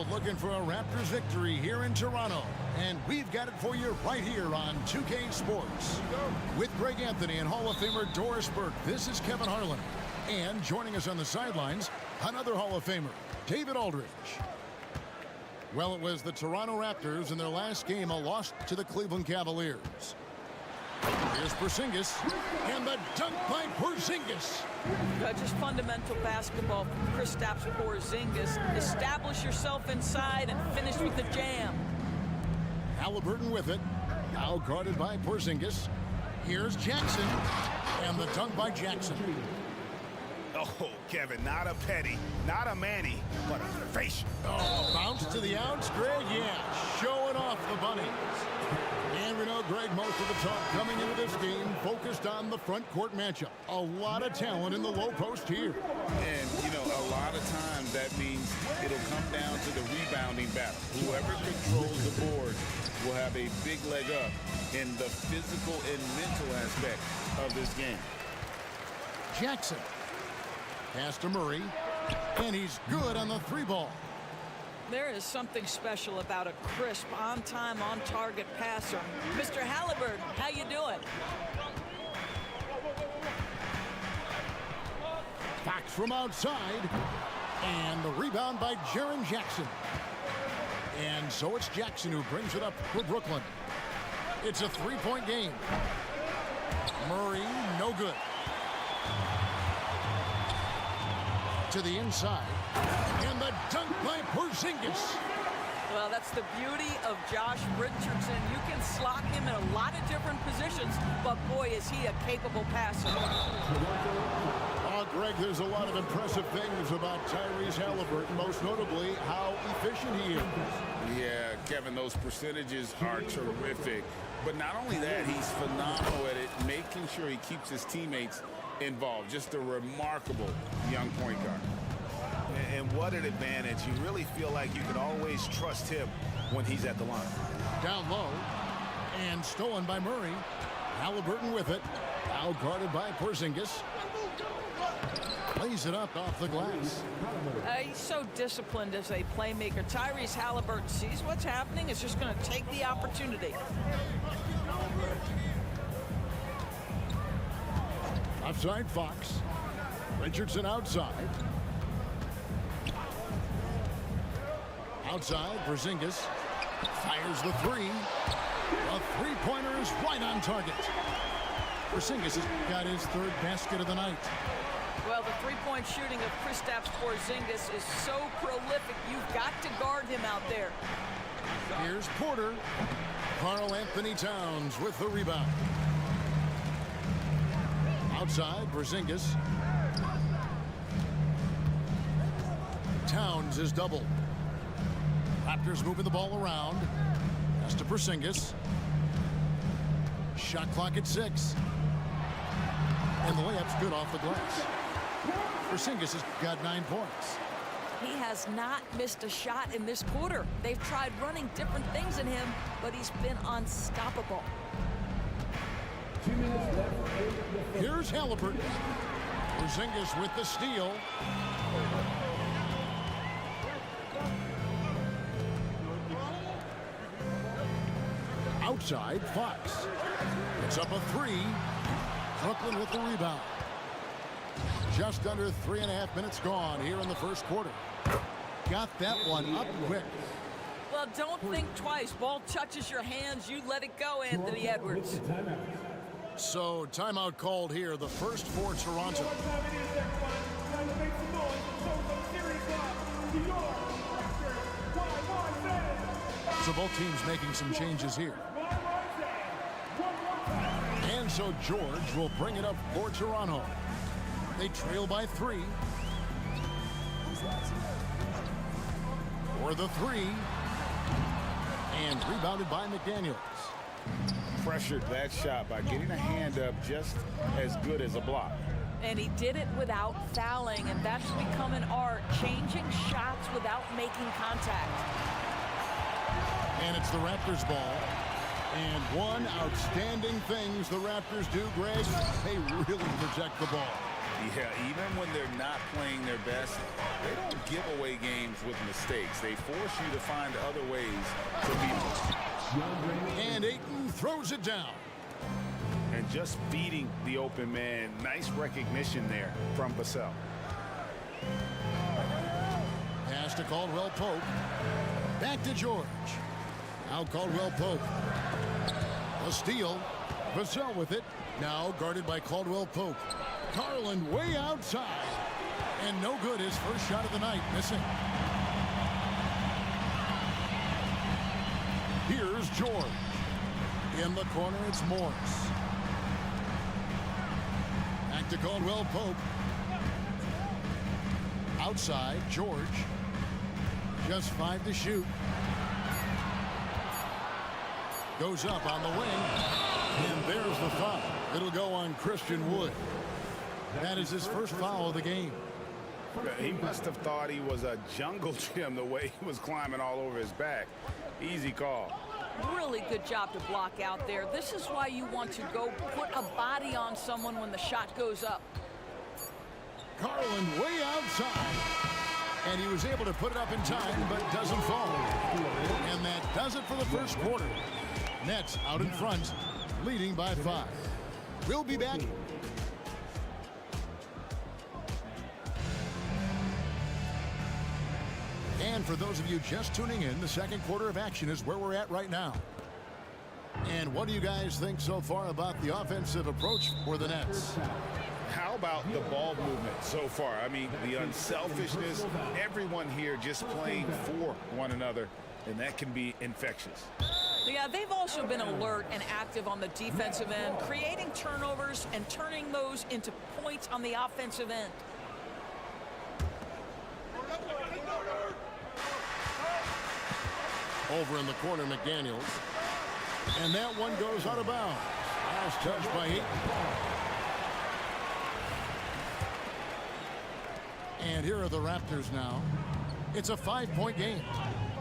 world looking for a Raptors victory here in Toronto. And we've got it for you right here on 2K Sports. With Greg Anthony and Hall of Famer Doris Burke, this is Kevin Harlan. And joining us on the sidelines, another Hall of Famer, David Aldridge. Well, it was the Toronto Raptors in their last game, a loss to the Cleveland Cavaliers. Here's Porzingis, and the dunk by Porzingis. Just fundamental basketball from Kristaps Porzingis. Establish yourself inside and finish with the jam. Halliburton with it. Now guarded by Porzingis. Here's Jackson, and the dunk by Jackson. Oh, Kevin, not a petty, not a Manny, but a facial. Oh, bounce to the outs, Greg. Yeah, showing off the bunnies. And we know, Greg, most of the talk coming into this game focused on the front court matchup. A lot of talent in the low post here. And, you know, a lot of times that means it'll come down to the rebounding battle. Whoever controls the board will have a big leg up in the physical and mental aspect of this game. Jackson. Pass to Murray. And he's good on the three ball. There is something special about a crisp, on-time, on-target passer. Mr. Halliburton, how you doing? Fox from outside. And the rebound by Jaren Jackson. And so it's Jackson who brings it up for Brooklyn. It's a three-point game. Murray, no good. To the inside. And the dunk by Porzingis. Well, that's the beauty of Josh Richardson. You can slot him in a lot of different positions, but boy, is he a capable passer. Greg, there's a lot of impressive things about Tyrese Halliburton, most notably how efficient he is. Yeah, Kevin, those percentages are terrific. But not only that, he's phenomenal at it, making sure he keeps his teammates involved. Just a remarkable young point guard. And what an advantage. You really feel like you can always trust him when he's at the line. Down low. And stolen by Murray. Halliburton with it. Now guarded by Porzingis. Plays it up off the glass. He's so disciplined as a playmaker. Tyrese Halliburton sees what's happening. Is just going to take the opportunity. Outside Fox. Richardson outside. Outside, Porzingis fires the three. A three-pointer is right on target. Porzingis has got his third basket of the night. Well, the three-point shooting of Kristaps Porzingis is so prolific. You've got to guard him out there. Here's Porter. Karl Anthony Towns with the rebound. Outside, Porzingis. Towns is doubled. Raptors moving the ball around. Pass to Porzingis. Shot clock at 6. And the layup's good off the glass. Porzingis has got 9 points. He has not missed a shot in this quarter. They've tried running different things in him, but he's been unstoppable. Here's Halliburton. Porzingis with the steal. Outside, Fox. It's up a 3. Brooklyn with the rebound. Just under 3.5 minutes gone here in the first quarter. Got that one up quick. Well, don't think twice. Ball touches your hands, you let it go, Anthony Edwards. So, timeout called here, the first for Toronto. So both teams making some changes here. And so George will bring it up for Toronto. They trail by 3. For the 3. And rebounded by McDaniels. Pressured that shot by getting a hand up just as good as a block. And he did it without fouling, and that's become an art, changing shots without making contact. And it's the Raptors ball. And one outstanding thing the Raptors do, Greg, they really protect the ball. Yeah, even when they're not playing their best, they don't give away games with mistakes. They force you to find other ways to beat them. And Ayton throws it down. And just beating the open man. Nice recognition there from Vassell. Pass to Caldwell Pope. Back to George. Now Caldwell Pope. A steal. Vassell with it. Now guarded by Caldwell Pope. Garland way outside. And no good. His first shot of the night. Missing. Here's George. In the corner, it's Morris. Back to Caldwell Pope. Outside, George. Just 5 to shoot. Goes up on the wing. And there's the foul. It'll go on Christian Wood. That is his first foul of the game. He must have thought he was a jungle gym the way he was climbing all over his back. Easy call. Really good job to block out there. This is why you want to go put a body on someone when the shot goes up. Garland way outside. And he was able to put it up in time, but doesn't fall. And that does it for the first quarter. Nets out in front, leading by 5. We'll be back. And for those of you just tuning in, the second quarter of action is where we're at right now. And what do you guys think so far about the offensive approach for the Nets? How about the ball movement so far? I mean, the unselfishness, everyone here just playing for one another, and that can be infectious. Yeah, they've also been alert and active on the defensive end, creating turnovers and turning those into points on the offensive end. Over in the corner, McDaniels. And that one goes out of bounds. Last touch by Ayton. And here are the Raptors now. It's a 5-point game.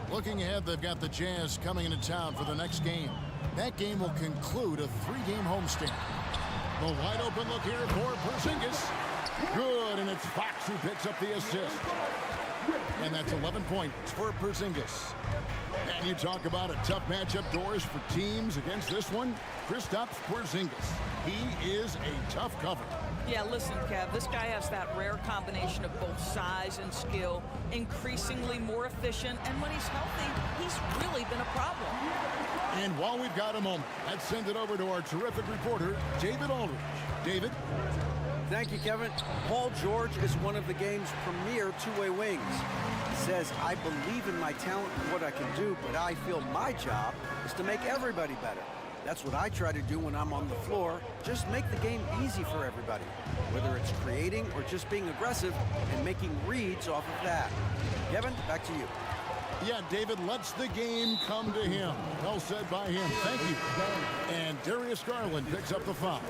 Looking ahead, they've got the Jazz coming into town for the next game. That game will conclude a 3-game homestand. The wide open look here for Porzingis. Good, and it's Fox who picks up the assist. And that's 11 points for Porzingis. And you talk about a tough matchup, Doris, for teams against this one. Kristaps Porzingis. He is a tough cover. Yeah, listen, Kev, this guy has that rare combination of both size and skill, increasingly more efficient, and when he's healthy, he's really been a problem. And while we've got a moment, let's send it over to our terrific reporter, David Aldridge. David? Thank you, Kevin. Paul George is one of the game's premier two-way wings. He says, I believe in my talent and what I can do, but I feel my job is to make everybody better. That's what I try to do when I'm on the floor. Just make the game easy for everybody, whether it's creating or just being aggressive and making reads off of that. Kevin, back to you. Yeah, David lets the game come to him. Well said by him. Thank you. And Darius Garland picks up the foul.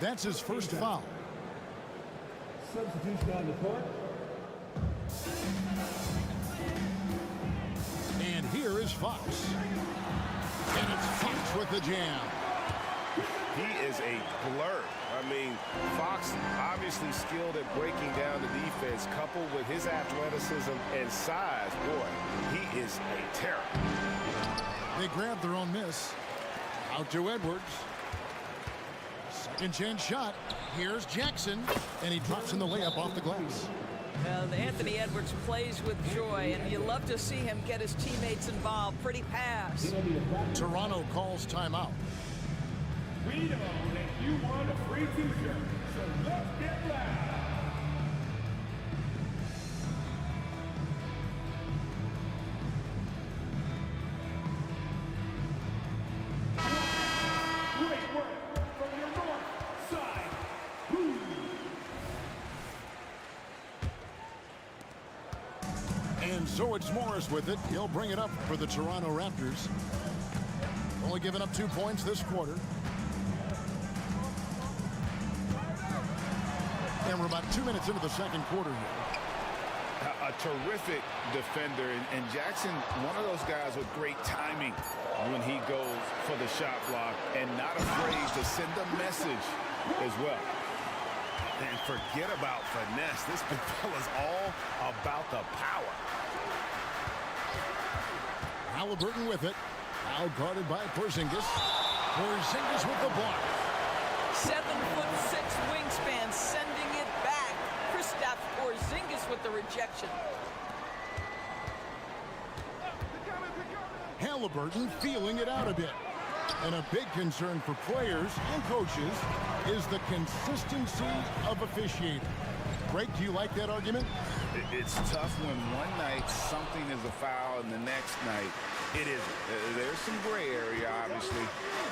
That's his first foul. Substitution on the court. And here is Fox. And it's Fox with the jam. He is a blur. I mean, Fox obviously skilled at breaking down the defense, coupled with his athleticism and size. Boy, he is a terror. They grab their own miss. Out to Edwards. Second chance shot. Here's Jackson. And he drops in the layup off the glass. Well, Anthony Edwards plays with joy, and you love to see him get his teammates involved. Pretty pass. Toronto calls timeout. We know that you want a free t-shirt, so let's get loud. Great work from your north side. Woo. And so it's Morris with it. He'll bring it up for the Toronto Raptors. Only giving up 2 points this quarter. And we're about 2 minutes into the second quarter here. A terrific defender, and Jackson, one of those guys with great timing when he goes for the shot block and not afraid to send a message as well. And forget about finesse. This big fella's all about the power. Halliburton with it. Now guarded by Porzingis. Porzingis with the block. 7'6" wingspan, sending it back. Kristaps Porzingis with the rejection. Halliburton feeling it out a bit. And a big concern for players and coaches is the consistency of officiating. Greg, do you like that argument? It's tough when one night something is a foul and the next night it isn't. There's some gray area, obviously,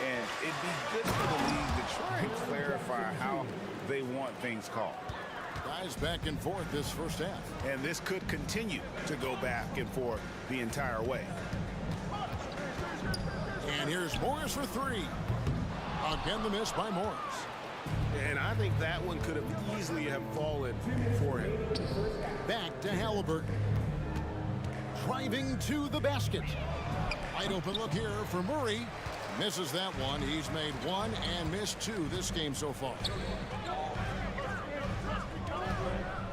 and it'd be good for the league to try and clarify how they want things called. Guys back and forth this first half. And this could continue to go back and forth the entire way. And here's Morris for three. Again, the miss by Morris. And I think that one could have easily have fallen for him. Back to Halliburton. Driving to the basket. Wide open look here for Murray. Misses that one. He's made one and missed two this game so far.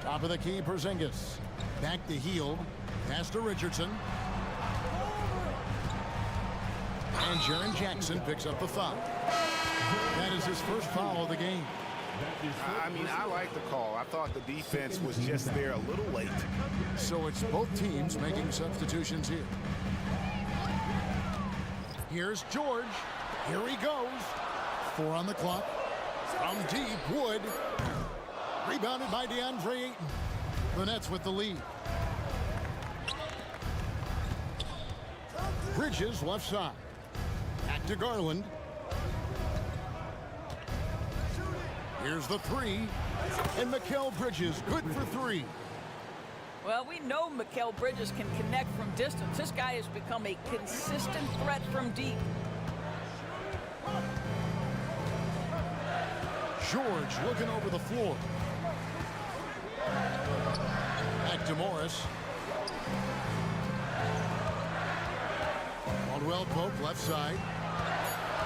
Top of the key, Porzingis. Back to Hield. Pass to Richardson. And Jaren Jackson picks up the foul. That is his first foul of the game. I mean, I like the call. I thought the defense was just there a little late. So it's both teams making substitutions here. Here's George. Here he goes. 4 on the clock. From deep, Wood. Rebounded by DeAndre Ayton. The Nets with the lead. Bridges left side. Back to Garland. Here's the three. And Mikal Bridges good for three. Well, we know Mikal Bridges can connect from distance. This guy has become a consistent threat from deep. George looking over the floor. Back to Morris. Caldwell Pope left side.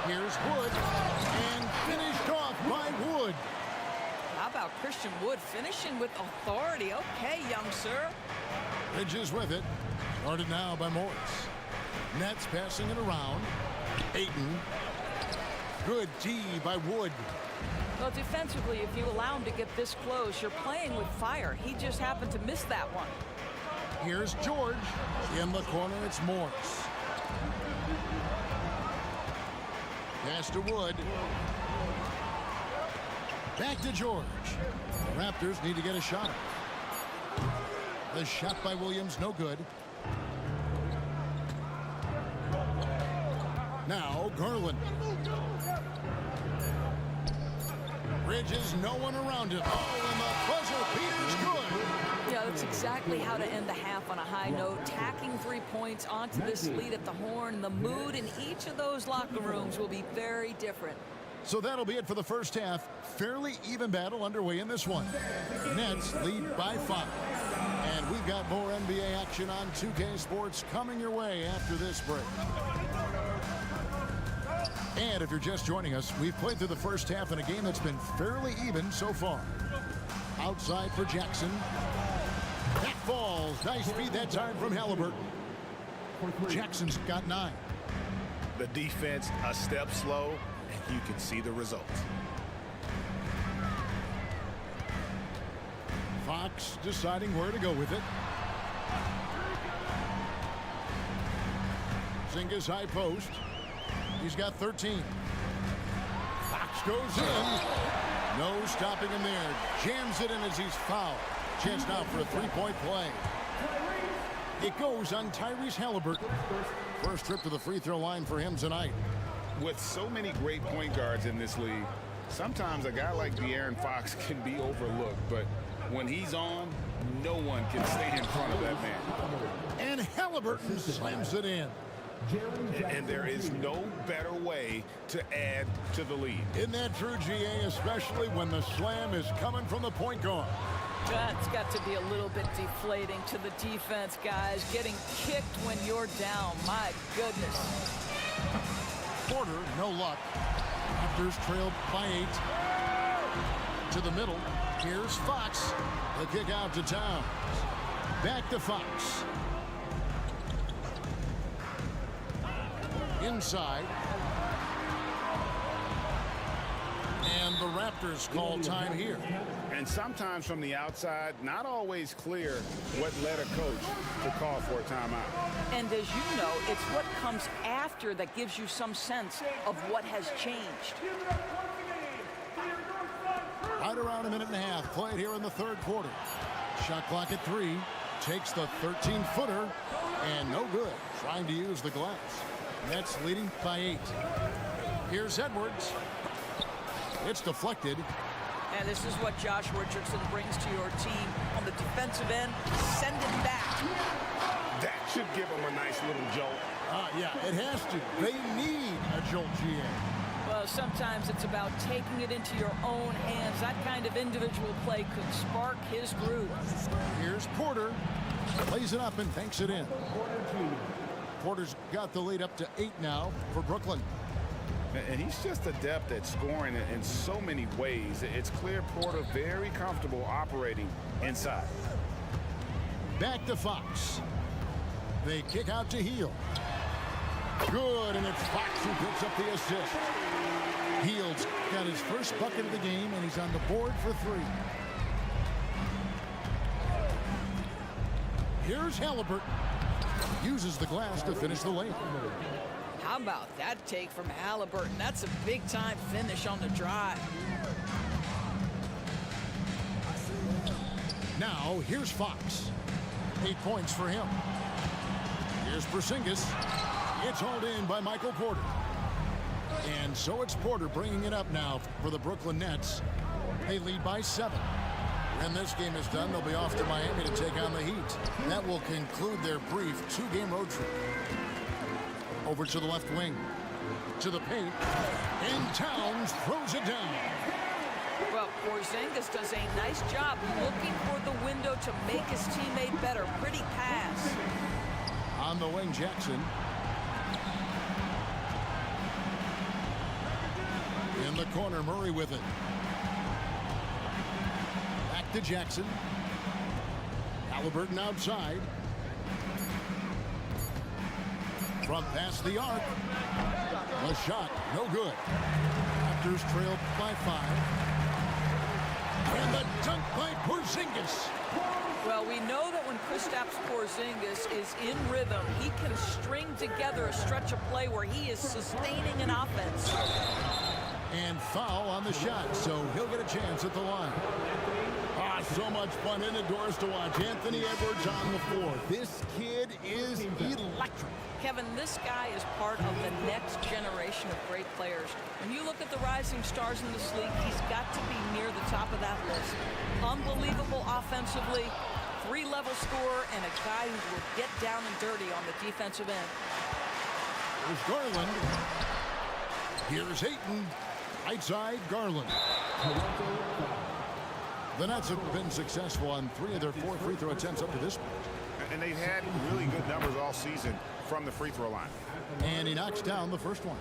Here's Wood. And finished off by Wood. How about Christian Wood finishing with authority? Okay, young sir. Bridges with it. Guarded now by Morris. Nets passing it around. Ayton. Good D by Wood. Well, defensively, if you allow him to get this close, you're playing with fire. He just happened to miss that one. Here's George. In the corner, it's Morris. Pass to Wood. Back to George. The Raptors need to get a shot. The shot by Williams, no good. Now Garland. Bridges, no one around him. Oh, and the buzzer beater's good. Yeah, that's exactly how to end the half on a high note. Tacking 3 points onto this lead at the horn. The mood in each of those locker rooms will be very different. So that'll be it for the first half. Fairly even battle underway in this one. Nets lead by 5. And we've got more NBA action on 2K Sports coming your way after this break. And if you're just joining us, we've played through the first half in a game that's been fairly even so far. Outside for Jackson. That falls. Nice feed that time from Halliburton. Jackson's got 9. The defense a step slow, and you can see the results. Fox deciding where to go with it. Porzingis high post. He's got 13. Fox goes in. No stopping him there. Jams it in as he's fouled. Chance now for a three-point play. It goes on Tyrese Halliburton. First trip to the free throw line for him tonight. With so many great point guards in this league, sometimes a guy like De'Aaron Fox can be overlooked, but when he's on, no one can stay in front of that man. And Halliburton slams it in. And there is no better way to add to the lead. Isn't that true, GA, especially when the slam is coming from the point guard? That's got to be a little bit deflating to the defense, guys. Getting kicked when you're down. My goodness. Porter, no luck. Raptors trailed by 8. To the middle. Here's Fox. The kick out to Towns. Back to Fox. Inside. And the Raptors call time here. And sometimes from the outside, not always clear what led a coach to call for a timeout. And as you know, it's what comes after that gives you some sense of what has changed. Right around a minute and a half played here in the third quarter. Shot clock at 3. Takes the 13-footer. And no good. Trying to use the glass. Nets leading by 8. Here's Edwards. It's deflected. And this is what Josh Richardson brings to your team on the defensive end. Send it back. That should give them a nice little jolt. Yeah, it has to. They need a jolt, GA. Well, sometimes it's about taking it into your own hands. That kind of individual play could spark his groove. Here's Porter. Plays it up and banks it in. Porter's got the lead up to 8 now for Brooklyn. And he's just adept at scoring in so many ways. It's clear Porter very comfortable operating inside. Back to Fox. They kick out to Hield. Good, and it's Fox who picks up the assist. Hield's got his first bucket of the game, and he's on the board for 3. Here's Halliburton. Uses the glass to finish the layup. How about that take from Halliburton? That's a big-time finish on the drive. Now, here's Fox. 8 points for him. Here's Porzingis. It's hauled in by Michael Porter. And so it's Porter bringing it up now for the Brooklyn Nets. They lead by 7. When this game is done, they'll be off to Miami to take on the Heat. That will conclude their brief 2-game road trip. Over to the left wing. To the paint. And Towns throws it down. Well, Porzingis does a nice job looking for the window to make his teammate better. Pretty pass. On the wing, Jackson. In the corner, Murray with it. Back to Jackson. Halliburton outside. From past the arc. The shot, no good. Raptors trailed by 5. And the dunk by Porzingis. Well, we know that when Kristaps Porzingis is in rhythm, he can string together a stretch of play where he is sustaining an offense. And foul on the shot, so he'll get a chance at the line. So much fun indoors to watch. Anthony Edwards on the floor. This kid is electric. Kevin, this guy is part of the next generation of great players. When you look at the rising stars in this league, he's got to be near the top of that list. Unbelievable offensively, 3-level scorer, and a guy who will get down and dirty on the defensive end. Here's Garland. Here's Ayton. Right side, Garland. The Nets have been successful on 3 of their 4 free throw attempts up to this point. And they've had really good numbers all season from the free throw line. And he knocks down the first one.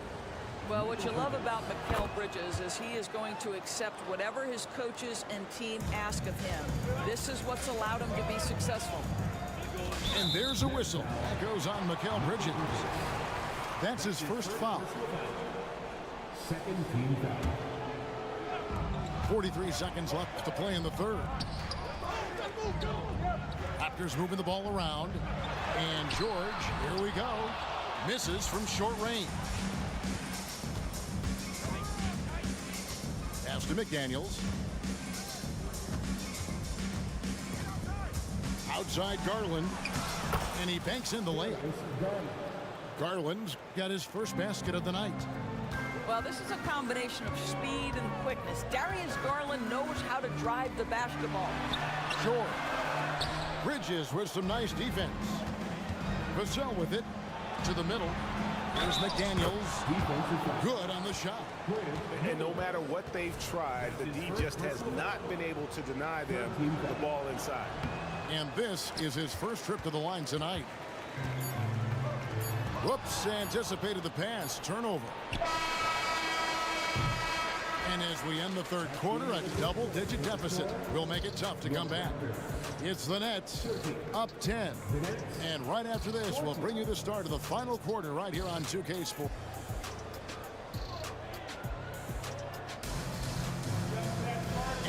Well, what you love about Mikal Bridges is he is going to accept whatever his coaches and team ask of him. This is what's allowed him to be successful. And there's a whistle. That goes on Mikal Bridges. That's his first foul. Second team foul. 43 seconds left to play in the third. Raptors moving the ball around. And George, here we go, misses from short range. Pass to McDaniels. Outside Garland. And he banks in the layup. Garland's got his first basket of the night. Well, this is a combination of speed and quickness. Darius Garland knows how to drive the basketball. Short. Bridges with some nice defense. Vassell with it to the middle. There's McDaniels. Good on the shot. And no matter what they've tried, the D just has not been able to deny them the ball inside. And this is his first trip to the line tonight. Whoops, anticipated the pass. Turnover. And as we end the third quarter, a double-digit deficit will make it tough to come back. It's the Nets up 10. And right after this, we'll bring you the start of the final quarter right here on 2K Sports.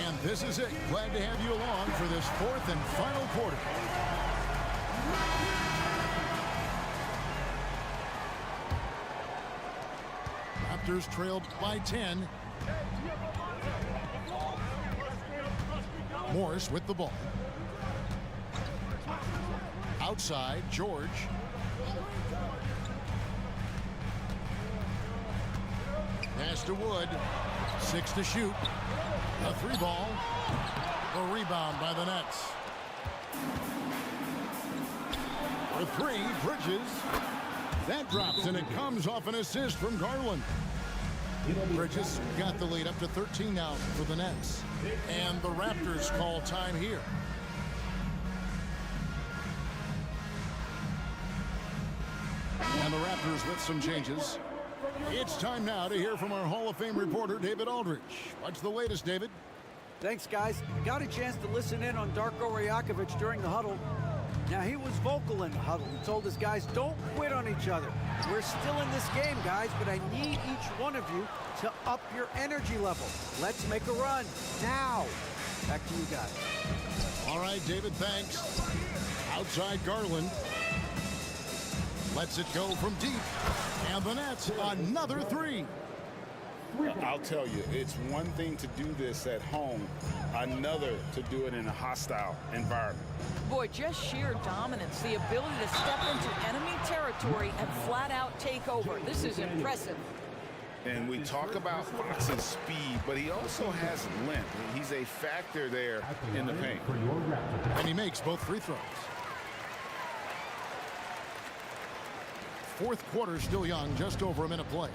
And this is it. Glad to have you along for this fourth and final quarter. Raptors trailed by 10. Morris with the ball. Outside, George. Pass to Wood. 6 to shoot. A 3 ball. A rebound by the Nets. For 3, Bridges. That drops, and it comes off an assist from Garland. Bridges got the lead up to 13 now for the Nets. And the Raptors call time here. And the Raptors with some changes. It's time now to hear from our Hall of Fame reporter, David Aldridge. What's the latest, David? Thanks, guys. Got a chance to listen in on Darko Rajakovic during the huddle. Now, he was vocal in the huddle. He told his guys, don't quit on each other. We're still in this game, guys, but I need each one of you to up your energy level. Let's make a run now. Back to you guys. All right, David, thanks. Outside Garland. Lets it go from deep. And the Nets, another 3. I'll tell you, it's one thing to do this at home, another to do it in a hostile environment. Boy, just sheer dominance, the ability to step into enemy territory and flat out take over. This is impressive. And we talk about Fox's speed, but he also has length. He's a factor there in the paint. And he makes both free throws. Fourth quarter still young, just over a minute play.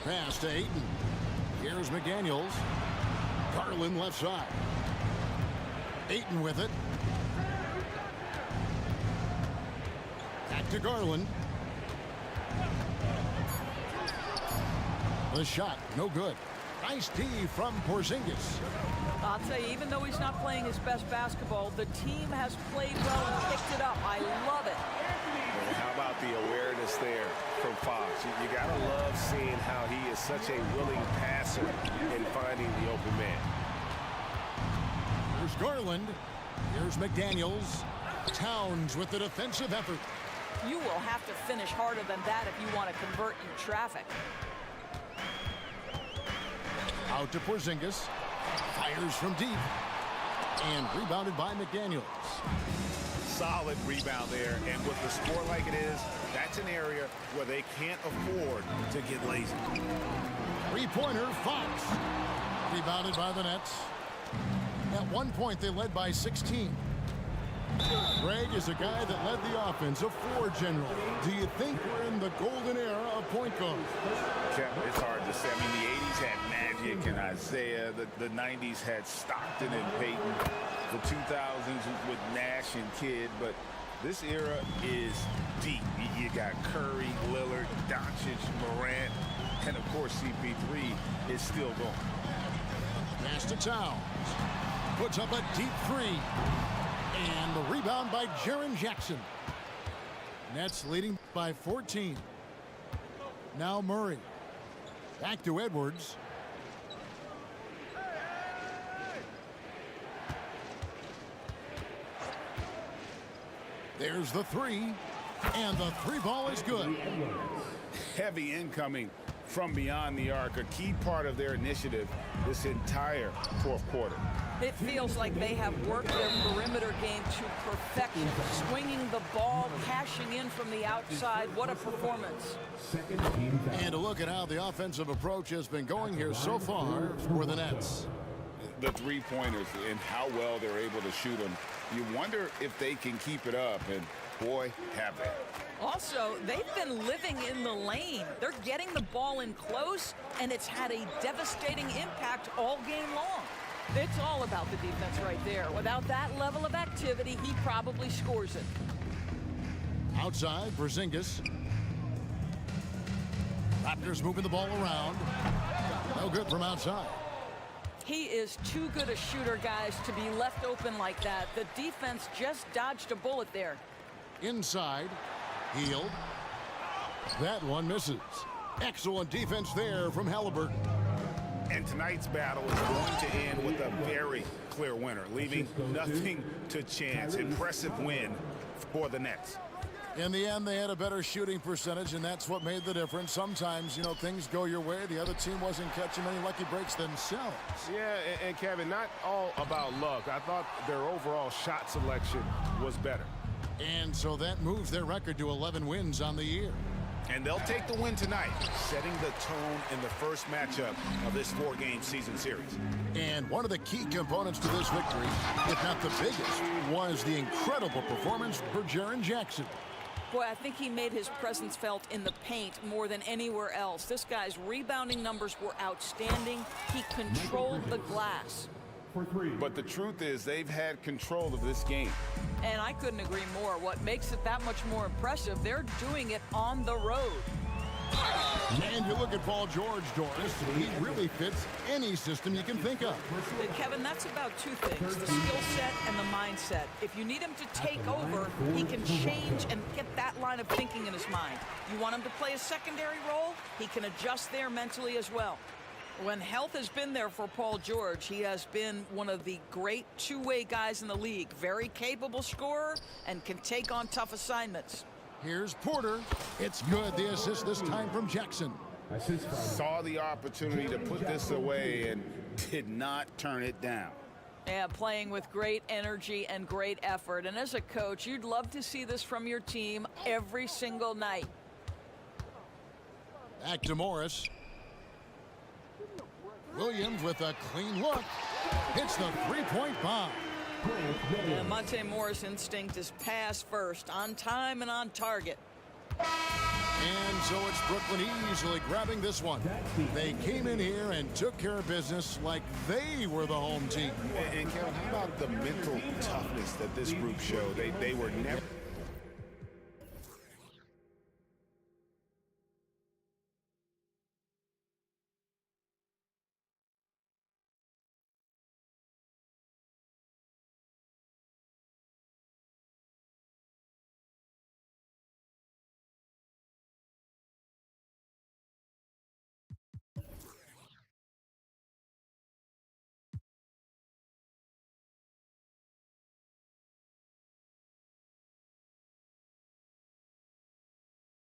Pass to Ayton. Here's McDaniels. Garland left side. Ayton with it. Back to Garland. The shot, no good. Nice D from Porzingis. I'll tell you, even though he's not playing his best basketball, the team has played well and picked it up. I love it. And how about the awareness there from Fox? You got to love seeing how he is such a willing passer in finding the open man. Here's Garland. Here's McDaniels. Towns with the defensive effort. You will have to finish harder than that if you want to convert in traffic. Out to Porzingis. Fires from deep. And rebounded by McDaniels. Solid rebound there, and with the score like it is, that's an area where they can't afford to get lazy. Three-pointer, Fox. Rebounded by the Nets. At one point, they led by 16. Greg is a guy that led the offense, a floor general. Do you think we're in the golden era of point guard? It's hard to say. I mean, the 80s had Magic and Isaiah. The 90s had Stockton and Peyton. The 2000s with Nash and Kidd. But this era is deep. You got Curry, Lillard, Doncic, Morant, and, of course, CP3 is still going. Pass to Towns. Puts up a deep 3. And the rebound by Jaren Jackson. Nets leading by 14. Now Murray. Back to Edwards. There's the 3. And the 3 ball is good. Heavy incoming from beyond the arc, a key part of their initiative this entire fourth quarter. It feels like they have worked their perimeter game to perfection. Swinging the ball, cashing in from the outside. What a performance. And a look at how the offensive approach has been going here so far for the Nets. The three-pointers and how well they're able to shoot them. You wonder if they can keep it up, and boy, have they. Also, they've been living in the lane. They're getting the ball in close, and it's had a devastating impact all game long. It's all about the defense right there. Without that level of activity, he probably scores it. Outside, Porzingis. Raptors moving the ball around. No good from outside. He is too good a shooter, guys, to be left open like that. The defense just dodged a bullet there. Inside. Healed. That one misses. Excellent defense there from Halliburton. And tonight's battle is going to end with a very clear winner, leaving nothing to chance. Impressive win for the Nets. In the end, they had a better shooting percentage, and that's what made the difference. Sometimes, you know, things go your way. The other team wasn't catching many lucky breaks themselves. Yeah, and Kevin, not all about luck. I thought their overall shot selection was better. And so that moves their record to 11 wins on the year. And they'll take the win tonight, setting the tone in the first matchup of this 4-game season series. And one of the key components to this victory, if not the biggest, was the incredible performance for Jaren Jackson. Boy, I think he made his presence felt in the paint more than anywhere else. This guy's rebounding numbers were outstanding. He controlled the glass. But the truth is, they've had control of this game. And I couldn't agree more. What makes it that much more impressive, they're doing it on the road. And you look at Paul George, Doris, he really fits any system you can think of. Kevin, that's about two things, the skill set and the mindset. If you need him to take over, he can change and get that line of thinking in his mind. You want him to play a secondary role, he can adjust there mentally as well. When health has been there for Paul George, he has been one of the great two-way guys in the league. Very capable scorer and can take on tough assignments. Here's Porter. It's good. The assist this time from Jackson. Saw the opportunity to put this away and did not turn it down. Yeah, playing with great energy and great effort. And as a coach, you'd love to see this from your team every single night. Back to Morris. Williams with a clean look. Hits the three-point bomb. Yeah, Monte Morris' instinct is pass first, on time and on target. And so it's Brooklyn easily grabbing this one. They came in here and took care of business like they were the home team. And Kevin, how about the mental toughness that this group showed? They were never